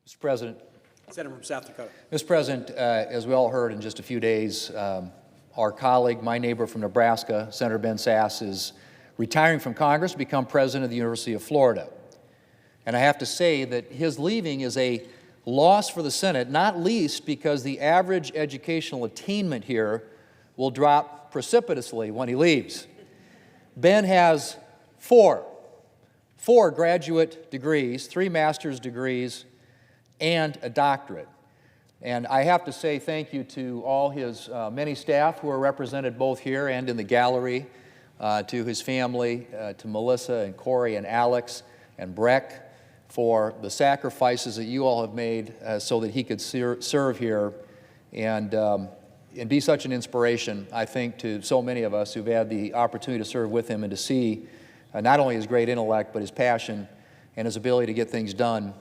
Mr. President. Senator from South Dakota. Mr. President, as we all heard in just a few days, our colleague, my neighbor from Nebraska, Senator Ben Sasse, is retiring from Congress to become president of the University of Florida. And I have to say that his leaving is a loss for the Senate, not least because the average educational attainment here will drop precipitously when he leaves. Ben has four graduate degrees, 3 master's degrees, and a doctorate. And I have to say thank you to all his many staff who are represented both here and in the gallery, to his family, to Melissa and Corey and Alex and Breck, for the sacrifices that you all have made so that he could serve here and be such an inspiration, I think, to so many of us who've had the opportunity to serve with him and to see not only his great intellect, but his passion and his ability to get things done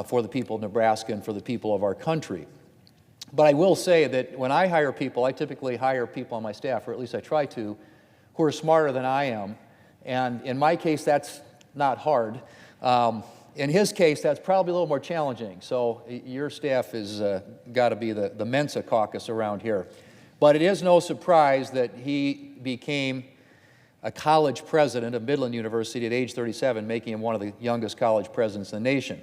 for the people of Nebraska and for the people of our country. But I will say that when I hire people, I typically hire people on my staff, or at least I try to, who are smarter than I am. And in my case, that's not hard. In his case, that's probably a little more challenging. So your staff has got to be the Mensa caucus around here. But it is no surprise that he became a college president of Midland University at age 37, making him one of the youngest college presidents in the nation.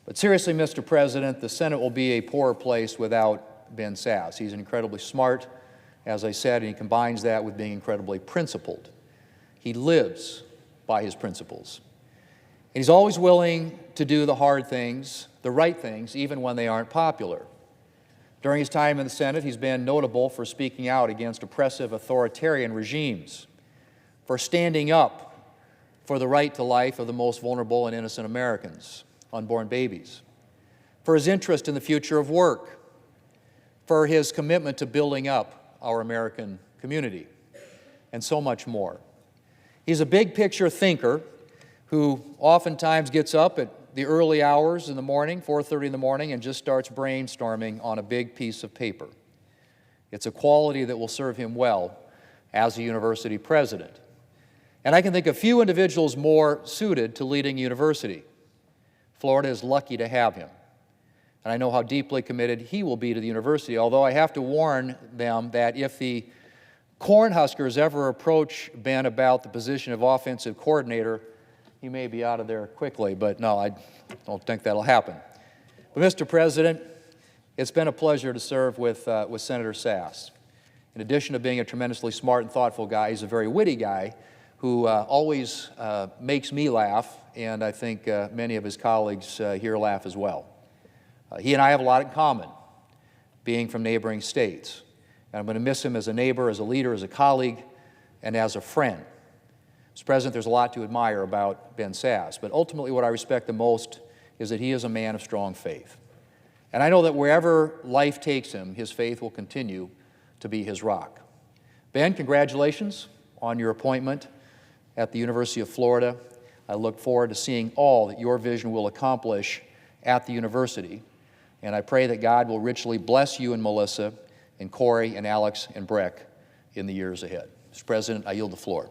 But seriously, Mr. President, the Senate will be a poorer place without Ben Sasse. He's incredibly smart, as I said, and he combines that with being incredibly principled. He lives by his principles. And he's always willing to do the hard things, the right things, even when they aren't popular. During his time in the Senate, he's been notable for speaking out against oppressive authoritarian regimes, for standing up for the right to life of the most vulnerable and innocent Americans, unborn babies, for his interest in the future of work, for his commitment to building up our American community, and so much more. He's a big-picture thinker who oftentimes gets up at the early hours in the morning, 4:30 in the morning, and just starts brainstorming on a big piece of paper. It's a quality that will serve him well as a university president. And I can think of few individuals more suited to leading a university. Florida is lucky to have him. And I know how deeply committed he will be to the university, although I have to warn them that if the Cornhuskers ever approach Ben about the position of offensive coordinator, he may be out of there quickly, but no, I don't think that'll happen. But Mr. President, it's been a pleasure to serve with Senator Sasse. In addition to being a tremendously smart and thoughtful guy, he's a very witty guy who always makes me laugh, and I think many of his colleagues here laugh as well. He and I have a lot in common, being from neighboring states. And I'm going to miss him as a neighbor, as a leader, as a colleague, and as a friend. Mr. President, there's a lot to admire about Ben Sasse, but ultimately what I respect the most is that he is a man of strong faith. And I know that wherever life takes him, his faith will continue to be his rock. Ben, congratulations on your appointment at the University of Florida. I look forward to seeing all that your vision will accomplish at the university. And I pray that God will richly bless you and Melissa and Corey and Alex and Breck in the years ahead. Mr. President, I yield the floor.